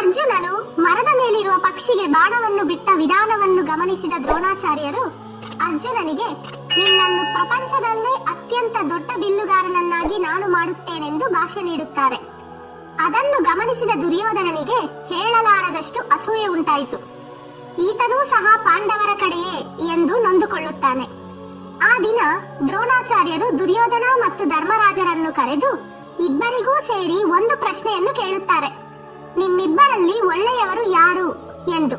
ಅರ್ಜುನನು ಮರದ ಮೇಲಿರುವ ಪಕ್ಷಿಗೆ ಬಾಣವನ್ನು ಬಿಟ್ಟ ವಿಧಾನವನ್ನು ಗಮನಿಸಿದ ದ್ರೋಣಾಚಾರ್ಯರು ಅರ್ಜುನನಿಗೆ, ನಿನ್ನನ್ನು ಪ್ರಪಂಚದಲ್ಲೇ ಅತ್ಯಂತ ದೊಡ್ಡ ಬಿಲ್ಲುಗಾರನನ್ನಾಗಿ ನಾನು ಮಾಡುತ್ತೇನೆಂದು ಭಾಷೆ ನೀಡುತ್ತಾರೆ. ಅದನ್ನು ಗಮನಿಸಿದ ದುರ್ಯೋಧನನಿಗೆ ಹೇಳಲಾರದಷ್ಟು ಅಸೂಯೆ ಉಂಟಾಯಿತು. ಈತನೂ ಸಹ ಪಾಂಡವರ ಕಡೆಯೇ ಎಂದು ನೊಂದುಕೊಳ್ಳುತ್ತಾನೆ. ಆ ದಿನ ದ್ರೋಣಾಚಾರ್ಯರು ದುರ್ಯೋಧನ ಮತ್ತು ಧರ್ಮರಾಜರನ್ನು ಕರೆದು ಇಬ್ಬರಿಗೂ ಸೇರಿ ಒಂದು ಪ್ರಶ್ನೆಯನ್ನು ಕೇಳುತ್ತಾರೆ. ನಿಮ್ಮಿಬ್ಬರಲ್ಲಿ ಒಳ್ಳೆಯವರು ಯಾರು ಎಂದು.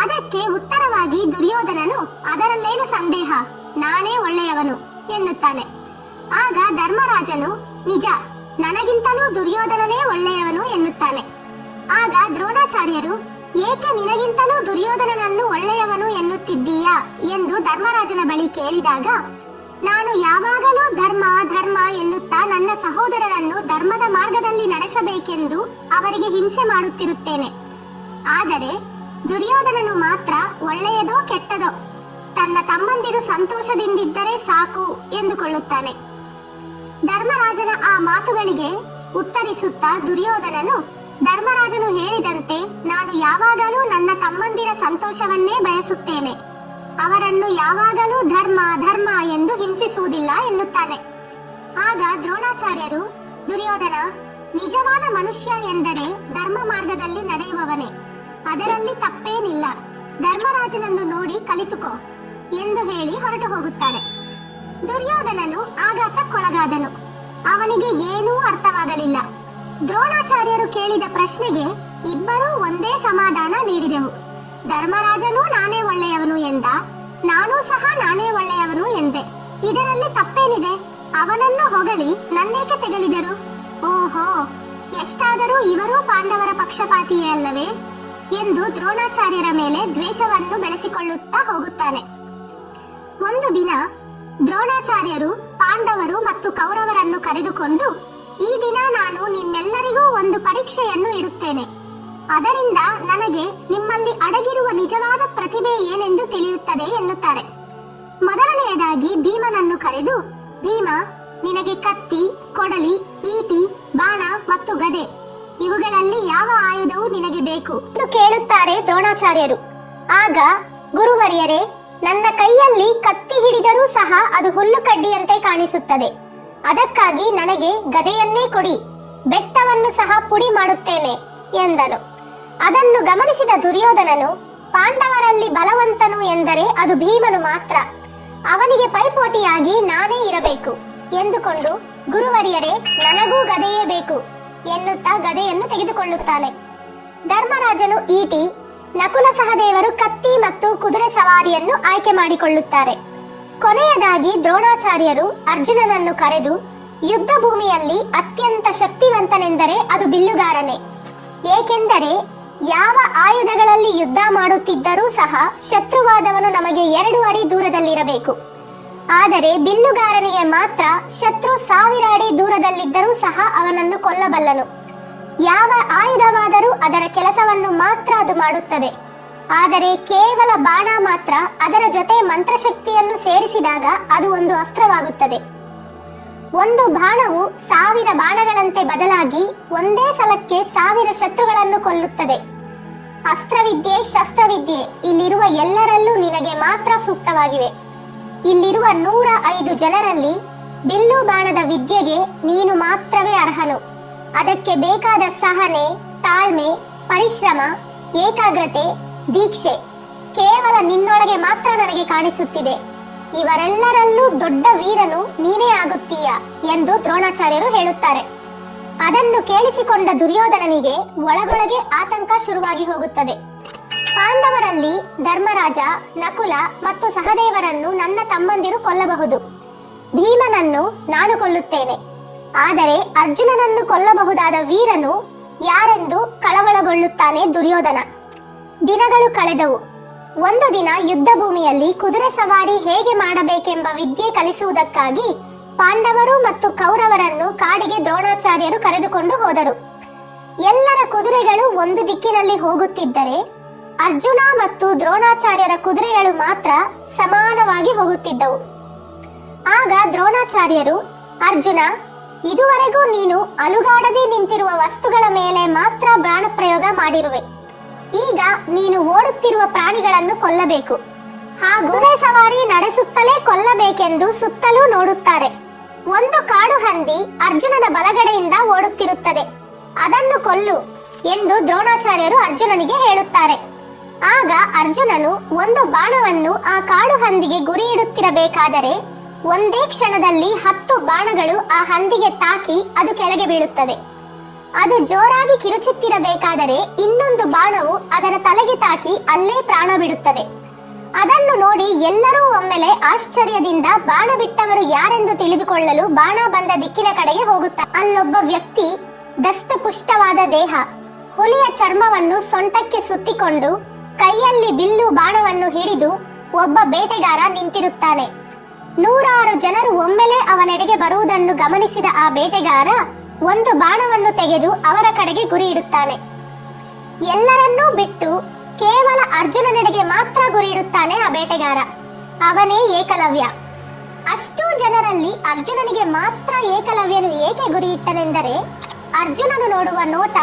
ಅದಕ್ಕೆ ಉತ್ತರವಾಗಿ ದುರ್ಯೋಧನನು, ಅದರಲ್ಲೇನು ಸಂದೇಹ, ನಾನೇ ಒಳ್ಳೆಯವನು ಎನ್ನುತ್ತಾನೆ. ಆಗ ಧರ್ಮರಾಜನು, ನಿಜ, ನನಗಿಂತಲೂ ದುರ್ಯೋಧನನೇ ಒಳ್ಳೆಯವನು ಎನ್ನುತ್ತಾನೆ. ಆಗ ದ್ರೋಣಾಚಾರ್ಯರು, ಏಕೆ ನಿನಗಿಂತಲೂ ದುರ್ಯೋಧನನನ್ನು ಒಳ್ಳೆಯವನು ಎನ್ನುತ್ತಿದ್ದೀಯಾ ಎಂದು ಧರ್ಮರಾಜನ ಬಳಿ ಕೇಳಿದಾಗ, ನಾನು ಯಾವಾಗಲೂ ಧರ್ಮ ಧರ್ಮ ಎನ್ನುತ್ತಾ ನನ್ನ ಸಹೋದರರನ್ನು ಧರ್ಮದ ಮಾರ್ಗದಲ್ಲಿ ನಡೆಸಬೇಕೆಂದು ಅವರಿಗೆ ಹಿಂಸೆ ಮಾಡುತ್ತಿರುತ್ತೇನೆ. ಆದರೆ ದುರ್ಯೋಧನನು ಮಾತ್ರ ಒಳ್ಳೆಯದೋ ಕೆಟ್ಟದೋ ತನ್ನ ತಮ್ಮಂದಿರು ಸಂತೋಷದಿಂದಿದ್ದರೆ ಸಾಕು ಎಂದುಕೊಳ್ಳುತ್ತಾನೆ. ಧರ್ಮರಾಜನ ಆ ಮಾತುಗಳಿಗೆ ಉತ್ತರಿಸುತ್ತಾ ದುರ್ಯೋಧನನು, ಧರ್ಮರಾಜನು ಹೇಳಿದಂತೆ ನಾನು ಯಾವಾಗಲೂ ನನ್ನ ತಮ್ಮಂದಿರ ಸಂತೋಷವನ್ನೇ ಬಯಸುತ್ತೇನೆ. ಅವರನ್ನು ಯಾವಾಗಲೂ ಧರ್ಮ ಧರ್ಮ ಎಂದು ಹಿಂಸಿಸುವುದಿಲ್ಲ ಎನ್ನುತ್ತಾನೆ. ಆಗ ದ್ರೋಣಾಚಾರ್ಯರು, ದುರ್ಯೋಧನ, ನಿಜವಾದ ಮನುಷ್ಯ ಎಂದರೆ ಧರ್ಮ ಮಾರ್ಗದಲ್ಲಿ ನಡೆಯುವವನೇ, ಅದರಲ್ಲಿ ತಪ್ಪೇನಿಲ್ಲ. ಧರ್ಮರಾಜನನ್ನು ನೋಡಿ ಕಲಿತುಕೋ ಎಂದು ಹೇಳಿ ಹೊರಟು ಹೋಗುತ್ತಾರೆ. ದುರ್ಯೋಧನನು ಆಘಾತಕ್ಕೊಳಗಾದನು. ಅವನಿಗೆ ಏನೂ ಅರ್ಥವಾಗಲಿಲ್ಲ. ದ್ರೋಣಾಚಾರ್ಯರು ಕೇಳಿದ ಪ್ರಶ್ನೆಗೆ ಇಬ್ಬರೂ ಒಂದೇ ಸಮಾಧಾನ ನೀಡಿದೆವು. ಧರ್ಮರಾಜನೂ ನಾನೇ ಒಳ್ಳೆಯವನು ಎಂದ, ನಾನೂ ಸಹ ನಾನೇ ಒಳ್ಳೆಯವನು ಎಂದೆ. ಇದರಲ್ಲಿ ತಪ್ಪೇನಿದೆ? ಅವನನ್ನು ಹೊಗಳಿ ನನ್ನೇಕೆ ತೆಗಳಿದರು? ಓಹೋ, ಎಷ್ಟಾದರೂ ಇವರೂ ಪಾಂಡವರ ಪಕ್ಷಪಾತಿಯೇ ಅಲ್ಲವೇ ಎಂದು ದ್ರೋಣಾಚಾರ್ಯರ ಮೇಲೆ ದ್ವೇಷವನ್ನು ಬೆಳೆಸಿಕೊಳ್ಳುತ್ತಾ ಹೋಗುತ್ತಾನೆ. ಒಂದು ದಿನ ದ್ರೋಣಾಚಾರ್ಯರು ಪಾಂಡವರು ಮತ್ತು ಕೌರವರನ್ನು ಕರೆದುಕೊಂಡು, ಈ ದಿನ ನಾನು ನಿಮ್ಮೆಲ್ಲರಿಗೂ ಒಂದು ಪರೀಕ್ಷೆಯನ್ನು ಇಡುತ್ತೇನೆ. ಅದರಿಂದ ನನಗೆ ನಿಮ್ಮಲ್ಲಿ ಅಡಗಿರುವ ನಿಜವಾದ ಪ್ರತಿಭೆ ಏನೆಂದು ತಿಳಿಯುತ್ತದೆ ಎನ್ನುತ್ತಾರೆ. ಮೊದಲನೆಯದಾಗಿ ಭೀಮನನ್ನು ಕರೆದು, ಭೀಮ, ನಿನಗೆ ಕತ್ತಿ, ಕೊಡಲಿ, ಈಟಿ, ಬಾಣ ಮತ್ತು ಗದೆ ಇವುಗಳಲ್ಲಿ ಯಾವ ಆಯುಧವು ನಿನಗೆ ಬೇಕು ಎಂದು ಕೇಳುತ್ತಾರೆ ದ್ರೋಣಾಚಾರ್ಯರು. ಆಗ, ಗುರುವರಿಯರೇ, ನನ್ನ ಕೈಯಲ್ಲಿ ಕತ್ತಿ ಹಿಡಿದರೂ ಸಹ ಅದು ಹುಲ್ಲು ಕಡ್ಡಿಯಂತೆ ಕಾಣಿಸುತ್ತದೆ. ಅದಕ್ಕಾಗಿ ನನಗೆ ಗದೆಯನ್ನೇ ಕೊಡಿ, ಬೆಟ್ಟವನ್ನು ಸಹ ಪುಡಿ ಮಾಡುತ್ತೇನೆ ಎಂದನು. ಅದನ್ನು ಗಮನಿಸಿದ ದುರ್ಯೋಧನನು, ಪಾಂಡವರಲ್ಲಿ ಬಲವಂತನು ಎಂದರೆ ಅದು ಭೀಮನು ಮಾತ್ರ, ಅವನಿಗೆ ಪೈಪೋಟಿಯಾಗಿ ನಾನೇ ಇರಬೇಕು ಎಂದುಕೊಂಡು, ಗುರುವರಿಯರೇ, ನನಗೂ ಗದೆಯೇ ಬೇಕು ಎನ್ನುತ್ತಾ ಗದೆಯನ್ನು ತೆಗೆದುಕೊಳ್ಳುತ್ತಾನೆ. ಧರ್ಮರಾಜನು ಈಟಿ, ನಕುಲ ಸಹದೇವರು ಕತ್ತಿ ಮತ್ತು ಕುದುರೆ ಸವಾರಿಯನ್ನು ಆಯ್ಕೆ ಮಾಡಿಕೊಳ್ಳುತ್ತಾರೆ. ಕೊನೆಯದಾಗಿ ದ್ರೋಣಾಚಾರ್ಯರು ಅರ್ಜುನನನ್ನು ಕರೆದು, ಯುದ್ಧ ಭೂಮಿಯಲ್ಲಿ ಅತ್ಯಂತ ಶಕ್ತಿವಂತನೆಂದರೆ ಅದು ಬಿಲ್ಲುಗಾರನೇ. ಏಕೆಂದರೆ ಯಾವ ಆಯುಧಗಳಲ್ಲಿ ಯುದ್ಧ ಮಾಡುತ್ತಿದ್ದರೂ ಸಹ ಶತ್ರುವಾದವನು ನಮಗೆ 2 ಅಡಿ ದೂರದಲ್ಲಿರಬೇಕು. ಆದರೆ ಬಿಲ್ಲುಗಾರನಿಗೆ ಮಾತ್ರ ಶತ್ರು 1000 ಅಡಿ ದೂರದಲ್ಲಿದ್ದರೂ ಸಹ ಅವನನ್ನು ಕೊಲ್ಲಬಲ್ಲನು. ಯಾವ ಆಯುಧವಾದರೂ ಅದರ ಕೆಲಸವನ್ನು ಮಾತ್ರ ಅದು ಮಾಡುತ್ತದೆ. ಆದರೆ ಕೇವಲ ಬಾಣ ಮಾತ್ರ ಅದರ ಜೊತೆ ಮಂತ್ರಶಕ್ತಿಯನ್ನು ಸೇರಿಸಿದಾಗ ಅದು ಒಂದು ಅಸ್ತ್ರವಾಗುತ್ತದೆ. ಒಂದು ಬಾಣವು 1000 ಬಾಣಗಳಂತೆ ಬದಲಾಗಿ ಒಂದೇ ಸಲಕ್ಕೆ 1000 ಶತ್ರುಗಳನ್ನು ಕೊಲ್ಲುತ್ತದೆ. ಅಸ್ತ್ರವಿದ್ಯೆ, ಶಸ್ತ್ರವಿದ್ಯೆ ಇಲ್ಲಿರುವ ಎಲ್ಲರಲ್ಲೂ ನಿನಗೆ ಮಾತ್ರ ಸೂಕ್ತವಾಗಿವೆ. ಇಲ್ಲಿರುವ 105 ಜನರಲ್ಲಿ ಬಿಲ್ಲು ಬಾಣದ ವಿದ್ಯೆಗೆ ನೀನು ಮಾತ್ರವೇ ಅರ್ಹನು. ಅದಕ್ಕೆ ಬೇಕಾದ ಸಹನೆ, ತಾಳ್ಮೆ, ಪರಿಶ್ರಮ, ಏಕಾಗ್ರತೆ, ದೀಕ್ಷೆ ಕೇವಲ ನಿನ್ನೊಳಗೆ ಮಾತ್ರ ನನಗೆ ಕಾಣಿಸುತ್ತಿದೆ. ಇವರೆಲ್ಲರಲ್ಲೂ ದೊಡ್ಡ ವೀರನು ನೀನೇ ಆಗುತ್ತೀಯ ಎಂದು ದ್ರೋಣಾಚಾರ್ಯರು ಹೇಳುತ್ತಾರೆ. ಅದನ್ನು ಕೇಳಿಸಿಕೊಂಡ ದುರ್ಯೋಧನನಿಗೆ ಒಳಗೊಳಗೆ ಆತಂಕ ಶುರುವಾಗಿ ಹೋಗುತ್ತದೆ. ಪಾಂಡವರಲ್ಲಿ ಧರ್ಮರಾಜ, ನಕುಲ ಮತ್ತು ಸಹದೇವರನ್ನು ನನ್ನ ತಮ್ಮಂದಿರು ಕೊಲ್ಲಬಹುದು. ಭೀಮನನ್ನು ನಾನು ಕೊಲ್ಲುತ್ತೇನೆ. ಆದರೆ ಅರ್ಜುನನನ್ನು ಕೊಲ್ಲಬಹುದಾದ ವೀರನು ಯಾರೆಂದು ಕಳವಳಗೊಳ್ಳುತ್ತಾನೆ ದುರ್ಯೋಧನ. ದಿನಗಳು ಕಳೆದವು. ಒಂದು ದಿನ ಯುದ್ಧ ಭೂಮಿಯಲ್ಲಿ ಕುದುರೆ ಸವಾರಿ ಹೇಗೆ ಮಾಡಬೇಕೆಂಬ ವಿದ್ಯೆ ಕಲಿಸುವುದಕ್ಕಾಗಿ ಪಾಂಡವರು ಮತ್ತು ಕೌರವರನ್ನು ಕಾಡಿಗೆ ದ್ರೋಣಾಚಾರ್ಯರು ಕರೆದುಕೊಂಡು ಹೋದರು. ಎಲ್ಲರ ಕುದುರೆಗಳು ಒಂದು ದಿಕ್ಕಿನಲ್ಲಿ ಹೋಗುತ್ತಿದ್ದರೆ ಅರ್ಜುನ ಮತ್ತು ದ್ರೋಣಾಚಾರ್ಯರ ಕುದುರೆಗಳು ಮಾತ್ರ ಸಮಾನವಾಗಿ ಹೋಗುತ್ತಿದ್ದವು. ಆಗ ದ್ರೋಣಾಚಾರ್ಯರು, ಅರ್ಜುನ, ಇದುವರೆಗೂ ನೀನು ಅಲುಗಾಡದೆ ನಿಂತಿರುವ ವಸ್ತುಗಳ ಮೇಲೆ ಮಾತ್ರ ಬಾಣ ಪ್ರಯೋಗ ಮಾಡಿರುವೆ. ಈಗ ನೀನು ಓಡುತ್ತಿರುವ ಪ್ರಾಣಿಗಳನ್ನು ಕೊಲ್ಲಬೇಕು ಹಾಗೂ ಕುದುರೆ ಸವಾರಿ ನಡೆಸುತ್ತಲೇ ಕೊಲ್ಲಬೇಕೆಂದು ಸುತ್ತಲೂ ನೋಡುತ್ತಾರೆ. ಒಂದು ಕಾಡು ಹಂದಿ ಅರ್ಜುನನ ಬಲಗಡೆಯಿಂದ ಓಡುತ್ತಿರುತ್ತದೆ, ಅದನ್ನು ಕೊಲ್ಲು ಎಂದು ದ್ರೋಣಾಚಾರ್ಯರು ಅರ್ಜುನನಿಗೆ ಹೇಳುತ್ತಾರೆ. ಆಗ ಅರ್ಜುನನು ಒಂದು ಬಾಣವನ್ನು ಆ ಕಾಡು ಹಂದಿಗೆ ಗುರಿ ಇಡುತ್ತಿರಬೇಕಾದರೆ ಒಂದೇ ಕ್ಷಣದಲ್ಲಿ 10 ಬಾಣಗಳು ಆ ಹಂದಿಗೆ ತಾಕಿ ಅದು ಕೆಳಗೆ ಬೀಳುತ್ತದೆ. ಅದು ಜೋರಾಗಿ ಕಿರುಚುತ್ತಿರಬೇಕಾದರೆ ಇನ್ನೊಂದು ಬಾಣವು ಅದರ ತಲೆಗೆ ತಾಕಿ ಅಲ್ಲೇ ಪ್ರಾಣ ಬಿಡುತ್ತದೆ. ಅದನ್ನು ನೋಡಿ ಎಲ್ಲರೂ ಒಮ್ಮೆಲೆ ಆಶ್ಚರ್ಯದಿಂದ ಬಾಣ ಬಿಟ್ಟವರು ಯಾರೆಂದು ತಿಳಿದುಕೊಳ್ಳಲು ಬಾಣ ಬಂದ ದಿಕ್ಕಿನ ಕಡೆಗೆ ಹೋಗುತ್ತಾರೆ. ಅಲ್ಲೊಬ್ಬ ವ್ಯಕ್ತಿ ದಷ್ಟಪುಷ್ಟವಾದ ದೇಹ, ಹುಲಿಯ ಚರ್ಮವನ್ನು ಸೊಂಟಕ್ಕೆ ಸುತ್ತಿಕೊಂಡು ಕೈಯಲ್ಲಿ ಬಿಲ್ಲು ಬಾಣವನ್ನು ಹಿಡಿದು ಒಬ್ಬ ಬೇಟೆಗಾರ ನಿಂತಿರುತ್ತಾನೆ. 100 ಜನರು ಒಮ್ಮೆಲೆ ಅವನೆಡೆಗೆ ಬರುವುದನ್ನು ಗಮನಿಸಿದ ಆ ಬೇಟೆಗಾರ ಒಂದು ಬಾಣವನ್ನು ತೆಗೆದು ಅವರ ಕಡೆಗೆ ಗುರಿ ಇಡುತ್ತಾನೆ. ಎಲ್ಲರನ್ನೂ ಬಿಟ್ಟು ಕೇವಲ ಅರ್ಜುನನೆಡೆಗೆ ಮಾತ್ರ ಗುರಿ ಇಡುತ್ತಾನೆ ಆ ಬೇಟೆಗಾರ. ಅವನೇ ಏಕಲವ್ಯ. ಅಷ್ಟೂ ಜನರಲ್ಲಿ ಅರ್ಜುನನಿಗೆ ಮಾತ್ರ ಏಕಲವ್ಯನು ಏಕೆ ಗುರಿ ಇಟ್ಟನೆಂದರೆ ಅರ್ಜುನನು ನೋಡುವ ನೋಟ,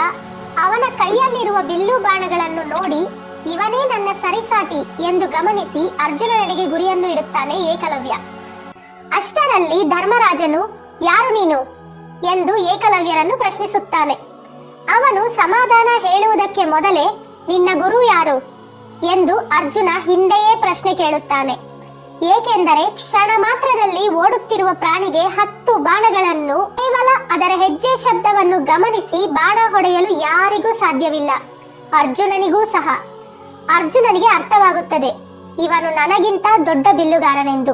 ಅವನ ಕೈಯಲ್ಲಿರುವ ಬಿಲ್ಲು ಬಾಣಗಳನ್ನು ನೋಡಿ ಇವನೇ ನನ್ನ ಸರಿಸಾಟಿ ಎಂದು ಗಮನಿಸಿ ಅರ್ಜುನನೆಡೆಗೆ ಗುರಿಯನ್ನು ಇಡುತ್ತಾನೆ ಏಕಲವ್ಯ. ಅಷ್ಟರಲ್ಲಿ ಧರ್ಮರಾಜನು ಯಾರು ನೀನು ಎಂದು ಏಕಲವ್ಯನನ್ನು ಪ್ರಶ್ನಿಸುತ್ತಾನೆ. ಅವನು ಸಮಾಧಾನ ಹೇಳುವುದಕ್ಕೆ ಮೊದಲೇ ನಿನ್ನ ಗುರು ಯಾರು ಎಂದು ಅರ್ಜುನ ಹಿಂದೆಯೇ ಪ್ರಶ್ನೆ ಕೇಳುತ್ತಾನೆ. ಏಕೆಂದರೆ ಕ್ಷಣ ಮಾತ್ರದಲ್ಲಿ ಓಡುತ್ತಿರುವ ಪ್ರಾಣಿಗೆ 10 ಬಾಣಗಳನ್ನು ಕೇವಲ ಅದರ ಹೆಜ್ಜೆ ಶಬ್ದವನ್ನು ಗಮನಿಸಿ ಬಾಣ ಹೊಡೆಯಲು ಯಾರಿಗೂ ಸಾಧ್ಯವಿಲ್ಲ, ಅರ್ಜುನನಿಗೂ ಸಹ. ಅರ್ಜುನನಿಗೆ ಅರ್ಥವಾಗುತ್ತದೆ ಇವನು ನನಗಿಂತ ದೊಡ್ಡ ಬಿಲ್ಲುಗಾರನೆಂದು.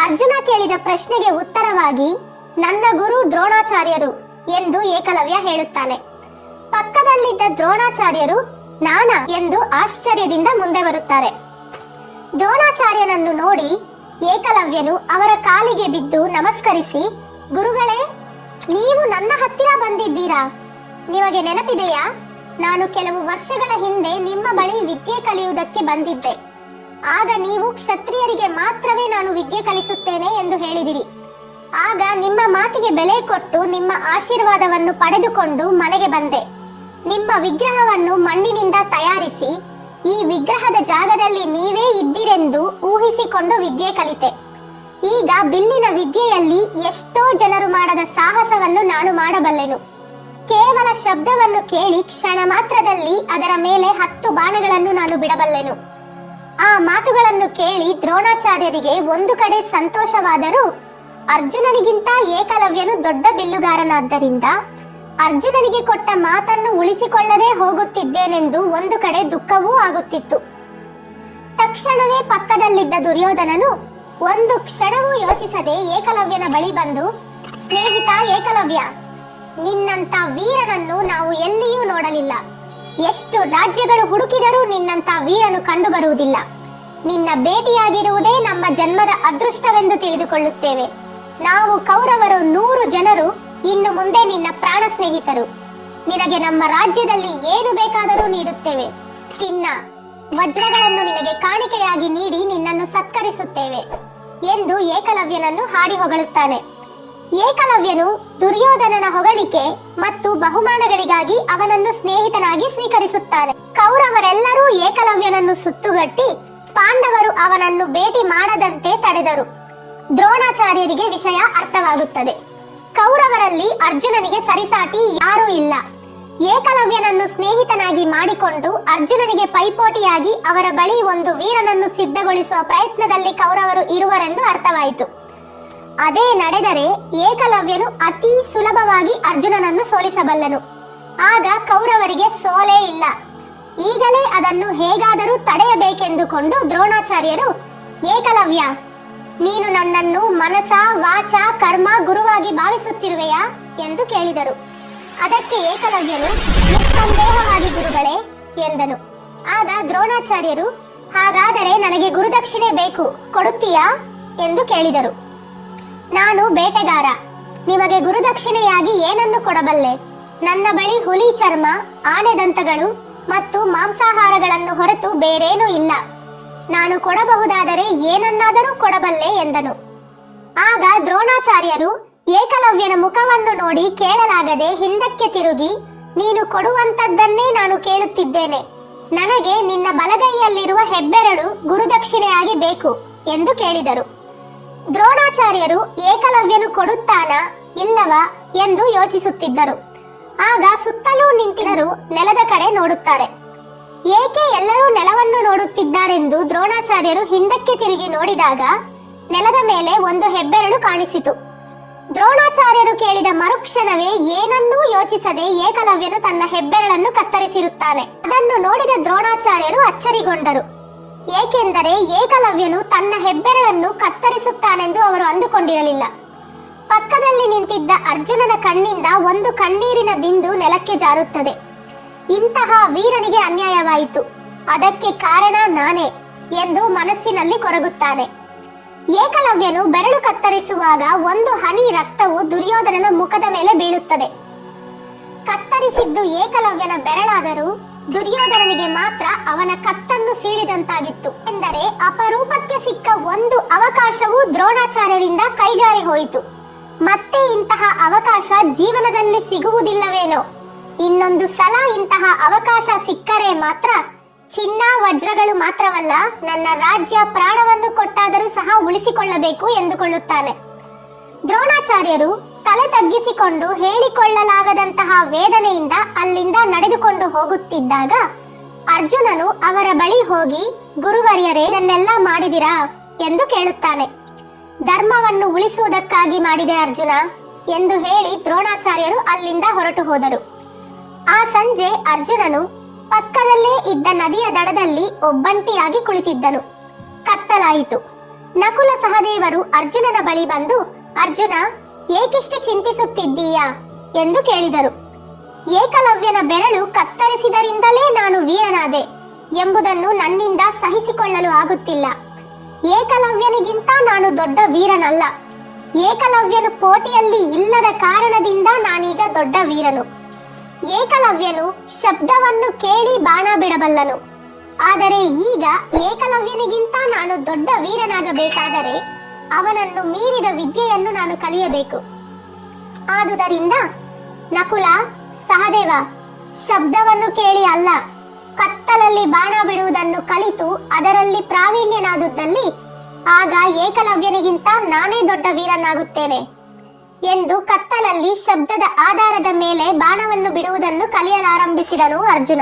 ಅರ್ಜುನ ಕೇಳಿದ ಪ್ರಶ್ನೆಗೆ ಉತ್ತರವಾಗಿ ನನ್ನ ಗುರು ದ್ರೋಣಾಚಾರ್ಯರು ಎಂದು ಏಕಲವ್ಯ ಹೇಳುತ್ತಾನೆ. ಪಕ್ಕದಲ್ಲಿದ್ದ ದ್ರೋಣಾಚಾರ್ಯರು ನಾನಾ ಎಂದು ಆಶ್ಚರ್ಯದಿಂದ ಮುಂದೆ ಬರುತ್ತಾರೆ. ದ್ರೋಣಾಚಾರ್ಯನನ್ನು ನೋಡಿ ಏಕಲವ್ಯನು ಅವರ ಕಾಲಿಗೆ ಬಿದ್ದು ನಮಸ್ಕರಿಸಿ, ಗುರುಗಳೇ, ನೀವು ನನ್ನ ಹತ್ತಿರ ಬಂದಿದ್ದೀರಾ? ನಿಮಗೆ ನೆನಪಿದೆಯಾ? ನಾನು ಕೆಲವು ವರ್ಷಗಳ ಹಿಂದೆ ನಿಮ್ಮ ಬಳಿ ವಿದ್ಯೆ ಕಲಿಯುವುದಕ್ಕೆ ಬಂದಿದ್ದೆ. ಆಗ ನೀವು ಕ್ಷತ್ರಿಯರಿಗೆ ಮಾತ್ರವೇ ನಾನು ವಿದ್ಯೆ ಕಲಿಸುತ್ತೇನೆ ಎಂದು ಹೇಳಿದಿರಿ. ಆಗ ನಿಮ್ಮ ಮಾತಿಗೆ ಬೆಲೆ ಕೊಟ್ಟು ನಿಮ್ಮ ಆಶೀರ್ವಾದವನ್ನು ಪಡೆದುಕೊಂಡು ಮನೆಗೆ ಬಂದೆ. ನಿಮ್ಮ ವಿಗ್ರಹವನ್ನು ಮಣ್ಣಿನಿಂದ ತಯಾರಿಸಿ ಈ ವಿಗ್ರಹದ ಜಾಗದಲ್ಲಿ ನೀವೇ ಇದ್ದಿರೆಂದು ಊಹಿಸಿಕೊಂಡು ವಿದ್ಯೆ ಕಲಿತೆ. ಈಗ ಬಿಲ್ಲಿನ ವಿದ್ಯೆಯಲ್ಲಿ ಎಷ್ಟೋ ಜನರು ಮಾಡದ ಸಾಹಸವನ್ನು ನಾನು ಮಾಡಬಲ್ಲೆನು. ಕೇವಲ ಶಬ್ದವನ್ನು ಕೇಳಿ ಕ್ಷಣ ಮಾತ್ರದಲ್ಲಿ ಅದರ ಮೇಲೆ 10 ಬಾಣಗಳನ್ನು ನಾನು ಬಿಡಬಲ್ಲೆನು. ಆ ಮಾತುಗಳನ್ನು ಕೇಳಿ ದ್ರೋಣಾಚಾರ್ಯರಿಗೆ ಒಂದು ಕಡೆ ಸಂತೋಷವಾದರೂ ಅರ್ಜುನನಿಗಿಂತ ಏಕಲವ್ಯನು ದೊಡ್ಡ ಬಿಲ್ಲುಗಾರನಾದ್ದರಿಂದ ಅರ್ಜುನನಿಗೆ ಕೊಟ್ಟ ಮಾತನ್ನು ಉಳಿಸಿಕೊಳ್ಳದೆ ಹೋಗುತ್ತಿದ್ದೇನೆಂದು ಒಂದು ಕಡೆ ದುಃಖವೂ ಆಗುತ್ತಿತ್ತು. ತಕ್ಷಣವೇ ಪಕ್ಕದಲ್ಲಿದ್ದ ದುರ್ಯೋಧನನು ಒಂದು ಕ್ಷಣವೂ ಯೋಚಿಸದೆ ಏಕಲವ್ಯನ ಬಳಿ ಬಂದು, ಸ್ನೇಹಿತ ಏಕಲವ್ಯ, ನಿನ್ನಂತ ವೀರನನ್ನು ನಾವು ಎಲ್ಲಿಯೂ ನೋಡಲಿಲ್ಲ. ಎಷ್ಟು ರಾಜ್ಯಗಳು ಹುಡುಕಿದರೂ ನಿನ್ನಂತ ವೀರನು ಕಂಡು ಬರುವುದಿಲ್ಲ. ನಿನ್ನ ಭೇಟಿಯಾಗಿರುವುದೇ ನಮ್ಮ ಜನ್ಮದ ಅದೃಷ್ಟವೆಂದು ತಿಳಿದುಕೊಳ್ಳುತ್ತೇವೆ. ನಾವು ಕೌರವರು 100 ಜನರು ಇನ್ನು ಮುಂದೆ ನಿನ್ನ ಪ್ರಾಣ ಸ್ನೇಹಿತರು. ನಿನಗೆ ನಮ್ಮ ರಾಜ್ಯದಲ್ಲಿ ಏನು ಬೇಕಾದರೂ ನೀಡುತ್ತೇವೆ. ಚಿನ್ನ, ವಜ್ರಗಳನ್ನು ನಿನಗೆ ಕಾಣಿಕೆಯಾಗಿ ನೀಡಿ ನಿನ್ನನ್ನು ಸತ್ಕರಿಸುತ್ತೇವೆ ಎಂದು ಏಕಲವ್ಯನನ್ನು ಹಾಡಿ ಹೊಗಳುತ್ತಾನೆ. ಏಕಲವ್ಯನು ದುರ್ಯೋಧನನ ಹೊಗಳಿಕೆ ಮತ್ತು ಬಹುಮಾನಗಳಿಗಾಗಿ ಅವನನ್ನು ಸ್ನೇಹಿತನಾಗಿ ಸ್ವೀಕರಿಸುತ್ತಾನೆ. ಕೌರವರೆಲ್ಲರೂ ಏಕಲವ್ಯನನ್ನು ಸುತ್ತುಗಟ್ಟಿ ಪಾಂಡವರು ಅವನನ್ನು ಭೇಟಿ ಮಾಡದಂತೆ ತಡೆದರು. ದ್ರೋಣಾಚಾರ್ಯರಿಗೆ ವಿಷಯ ಅರ್ಥವಾಗುತ್ತದೆ. ಕೌರವರಲ್ಲಿ ಅರ್ಜುನನಿಗೆ ಸರಿಸಾಟಿ ಯಾರೂ ಇಲ್ಲ. ಏಕಲವ್ಯನನ್ನು ಸ್ನೇಹಿತನಾಗಿ ಮಾಡಿಕೊಂಡು ಅರ್ಜುನನಿಗೆ ಪೈಪೋಟಿಯಾಗಿ ಅವರ ಬಳಿ ಒಂದು ವೀರನನ್ನು ಸಿದ್ಧಗೊಳಿಸುವ ಪ್ರಯತ್ನದಲ್ಲಿ ಕೌರವರು ಇರುವರೆಂದು ಅರ್ಥವಾಯಿತು. ಅದೇ ನಡೆದರೆ ಏಕಲವ್ಯನು ಅತಿ ಸುಲಭವಾಗಿ ಅರ್ಜುನನನ್ನು ಸೋಲಿಸಬಲ್ಲನು. ಆಗ ಕೌರವರಿಗೆ ಸೋಲೇ ಇಲ್ಲ. ಈಗಲೇ ಅದನ್ನು ಹೇಗಾದರೂ ತಡೆಯಬೇಕೆಂದುಕೊಂಡು ದ್ರೋಣಾಚಾರ್ಯರು, ಏಕಲವ್ಯ, ನೀನು ನನ್ನನ್ನು ಮನಸ, ವಾಚ, ಕರ್ಮ ಗುರುವಾಗಿ ಭಾವಿಸುತ್ತಿರುವೆಯಾ ಎಂದು ಕೇಳಿದರು. ಅದಕ್ಕೆ ಏಕಲವ್ಯನು, ನಿಸ್ಸಂದೇಹವಾಗಿ ಗುರುಗಳೇ ಎಂದನು. ಆಗ ದ್ರೋಣಾಚಾರ್ಯರು, ಹಾಗಾದರೆ ನನಗೆ ಗುರುದಕ್ಷಿಣೆ ಬೇಕು, ಕೊಡುತ್ತೀಯಾ ಎಂದು ಕೇಳಿದರು. ನಾನು ಬೇಟೆಗಾರ, ನಿಮಗೆ ಗುರುದಕ್ಷಿಣೆಯಾಗಿ ಏನನ್ನು ಕೊಡಬಲ್ಲೆ? ನನ್ನ ಬಳಿ ಹುಲಿ ಚರ್ಮ, ಆನೆ ದಂತಗಳು ಮತ್ತು ಮಾಂಸಾಹಾರಗಳನ್ನು ಹೊರತು ಬೇರೇನೂ ಇಲ್ಲ. ನಾನು ಕೊಡಬಹುದಾದರೆ ಏನನ್ನಾದರೂ ಕೊಡಬಲ್ಲೆ ಎಂದನು. ಆಗ ದ್ರೋಣಾಚಾರ್ಯರು, ಏಕಲವ್ಯನ ಮುಖವನ್ನು ನೋಡಿ ಕೇಳಲಾಗದೆ ಹಿಂದಕ್ಕೆ ತಿರುಗಿ, ನೀನು ಕೊಡುವಂತದ್ದನ್ನೇ ನಾನು ಕೇಳುತ್ತಿದ್ದೇನೆ. ನನಗೆ ನಿನ್ನ ಬಲಗೈಯಲ್ಲಿರುವ ಹೆಬ್ಬೆರಳು ಗುರುದಕ್ಷಿಣೆಯಾಗಿ ಬೇಕು ಎಂದು ಕೇಳಿದರು. ದ್ರೋಣಾಚಾರ್ಯರು ಏಕಲವ್ಯನು ಕೊಡುತ್ತಾನಾ ಇಲ್ಲವಾ ಎಂದು ಯೋಚಿಸುತ್ತಿದ್ದರು. ಆಗ ಸುತ್ತಲೂ ನಿಂತಿದ್ದರು ನೆಲದ ಕಡೆ ನೋಡುತ್ತಾರೆ. ಏಕೆ ಎಲ್ಲರೂ ನೆಲವನ್ನು ನೋಡುತ್ತಿದ್ದಾರೆಂದು ದ್ರೋಣಾಚಾರ್ಯರು ಹಿಂದಕ್ಕೆ ತಿರುಗಿ ನೋಡಿದಾಗ ನೆಲದ ಮೇಲೆ ಒಂದು ಹೆಬ್ಬೆರಳು ಕಾಣಿಸಿತು. ದ್ರೋಣಾಚಾರ್ಯರು ಕೇಳಿದ ಮರುಕ್ಷಣವೇ ಏನನ್ನೂ ಯೋಚಿಸದೆ ಏಕಲವ್ಯನು ತನ್ನ ಹೆಬ್ಬೆರಳನ್ನು ಕತ್ತರಿಸಿರುತ್ತಾನೆ. ಅದನ್ನು ನೋಡಿದ ದ್ರೋಣಾಚಾರ್ಯರು ಅಚ್ಚರಿಗೊಂಡರು. ಏಕೆಂದರೆ ಏಕಲವ್ಯನು ತನ್ನ ಹೆಬ್ಬೆರಳನ್ನು ಕತ್ತರಿಸುತ್ತಾನೆಂದು ಅವರು ಅಂದುಕೊಂಡಿರಲಿಲ್ಲ. ಪಕ್ಕದಲ್ಲಿ ನಿಂತಿದ್ದ ಅರ್ಜುನನ ಕಣ್ಣಿಂದ ಒಂದು ಕಣ್ಣೀರಿನ ಬಿಂದು ನೆಲಕ್ಕೆ ಜಾರುತ್ತದೆ. ಇಂತಹ ವೀರನಿಗೆ ಅನ್ಯಾಯವಾಯಿತು, ಅದಕ್ಕೆ ಕಾರಣ ನಾನೇ ಎಂದು ಮನಸ್ಸಿನಲ್ಲಿ ಕೊರಗುತ್ತಾನೆ. ಏಕಲವ್ಯನು ಬೆರಳು ಕತ್ತರಿಸುವಾಗ ಒಂದು ಹನಿ ರಕ್ತವು ದುರ್ಯೋಧನನ ಮುಖದ ಮೇಲೆ ಬೀಳುತ್ತದೆ. ಕತ್ತರಿಸಿದ್ದು ಏಕಲವ್ಯನ ಬೆರಳಾದರೂ ದುರ್ಯೋಧನನಿಗೆ ಮಾತ್ರ ಅವನ ಕತ್ತನ್ನು ಸೀಳಿದಂತಾಗಿತ್ತು. ಎಂದರೆ ಅಪರೂಪಕ್ಕೆ ಸಿಕ್ಕ ಒಂದು ಅವಕಾಶವೂ ದ್ರೋಣಾಚಾರ್ಯರಿಂದ ಕೈಜಾರಿ ಹೋಯಿತು. ಮತ್ತೆ ಇಂತಹ ಅವಕಾಶ ಜೀವನದಲ್ಲಿ ಸಿಗುವುದಿಲ್ಲವೇನೋ. ಇನ್ನೊಂದು ಸಲ ಇಂತಹ ಅವಕಾಶ ಸಿಕ್ಕರೆ ಮಾತ್ರ ಚಿನ್ನ ವಜ್ರಗಳು ಮಾತ್ರವಲ್ಲ, ನನ್ನ ರಾಜ್ಯ ಪ್ರಾಣವನ್ನು ಕೊಟ್ಟಾದರೂ ಸಹ ಉಳಿಸಿಕೊಳ್ಳಬೇಕು ಎಂದುಕೊಳ್ಳುತ್ತಾನೆ. ದ್ರೋಣಾಚಾರ್ಯರು ತಲೆ ತಗ್ಗಿಸಿಕೊಂಡು ಹೇಳಿಕೊಳ್ಳಲಾಗದಂತಹ ವೇದನೆಯಿಂದ ಅಲ್ಲಿಂದ ನಡೆದುಕೊಂಡು ಹೋಗುತ್ತಿದ್ದಾಗ ಅರ್ಜುನನು ಅವರ ಬಳಿ ಹೋಗಿ, ಗುರುವರ್ಯರೇ, ಇದನ್ನೆಲ್ಲ ಮಾಡಿದಿರಾ ಎಂದು ಕೇಳುತ್ತಾನೆ. ಧರ್ಮವನ್ನು ಉಳಿಸುವುದಕ್ಕಾಗಿ ಮಾಡಿದೆ ಅರ್ಜುನ ಎಂದು ಹೇಳಿ ದ್ರೋಣಾಚಾರ್ಯರು ಅಲ್ಲಿಂದ ಹೊರಟು ಹೋದರು. ಆ ಸಂಜೆ ಅರ್ಜುನನು ಪಕ್ಕದಲ್ಲೇ ಇದ್ದ ನದಿಯ ದಡದಲ್ಲಿ ಒಬ್ಬಂಟಿಯಾಗಿ ಕುಳಿತಿದ್ದನು. ಕತ್ತಲಾಯಿತು. ನಕುಲ ಸಹದೇವರು ಅರ್ಜುನನ ಬಳಿ ಬಂದು, ಅರ್ಜುನ, ಏಕಿಷ್ಟು ಚಿಂತಿಸುತ್ತಿದ್ದೀಯಾ ಎಂದು ಕೇಳಿದರು. ಏಕಲವ್ಯನ ಬೆರಳು ಕತ್ತರಿಸಿದರಿಂದಲೇ ನಾನು ವೀರನಾದೆ ಎಂಬುದನ್ನು ನನ್ನಿಂದ ಸಹಿಸಿಕೊಳ್ಳಲು ಆಗುತ್ತಿಲ್ಲ. ಏಕಲವ್ಯನಿಗಿಂತ ನಾನು ದೊಡ್ಡ ವೀರನಲ್ಲ. ಏಕಲವ್ಯನು ಪೋಟಿಯಲ್ಲಿ ಇಲ್ಲದ ಕಾರಣದಿಂದ ನಾನೀಗ ದೊಡ್ಡ ವೀರನು. ಏಕಲವ್ಯನು ಶಬ್ದವನ್ನು ಕೇಳಿ ಬಾಣ ಬಿಡಬಲ್ಲನು. ಆದರೆ ಈಗ ಏಕಲವ್ಯನಿಗಿಂತ ನಾನು ದೊಡ್ಡ ವೀರನಾಗಬೇಕಾದರೆ ಅವನನ್ನು ಮೀರಿದ ವಿದ್ಯೆಯನ್ನು ನಾನು ಕಲಿಯಬೇಕು. ಆದುದರಿಂದ ನಕುಲ, ಸಹದೇವ, ಶಬ್ದವನ್ನು ಕೇಳಿ ಅಲ್ಲ, ಕತ್ತಲಲ್ಲಿ ಬಾಣ ಬಿಡುವುದನ್ನು ಕಲಿತು ಅದರಲ್ಲಿ ಪ್ರಾವೀಣ್ಯನಾದುದ್ದಲ್ಲಿ ಆಗ ಏಕಲವ್ಯನಿಗಿಂತ ನಾನೇ ದೊಡ್ಡ ವೀರನಾಗುತ್ತೇನೆ ಎಂದು ಕತ್ತಲಲ್ಲಿ ಶಬ್ದದ ಆಧಾರದ ಮೇಲೆ ಬಾಣವನ್ನು ಬಿಡುವುದನ್ನು ಕಲಿಯಲಾರಂಭಿಸಿದನು ಅರ್ಜುನ.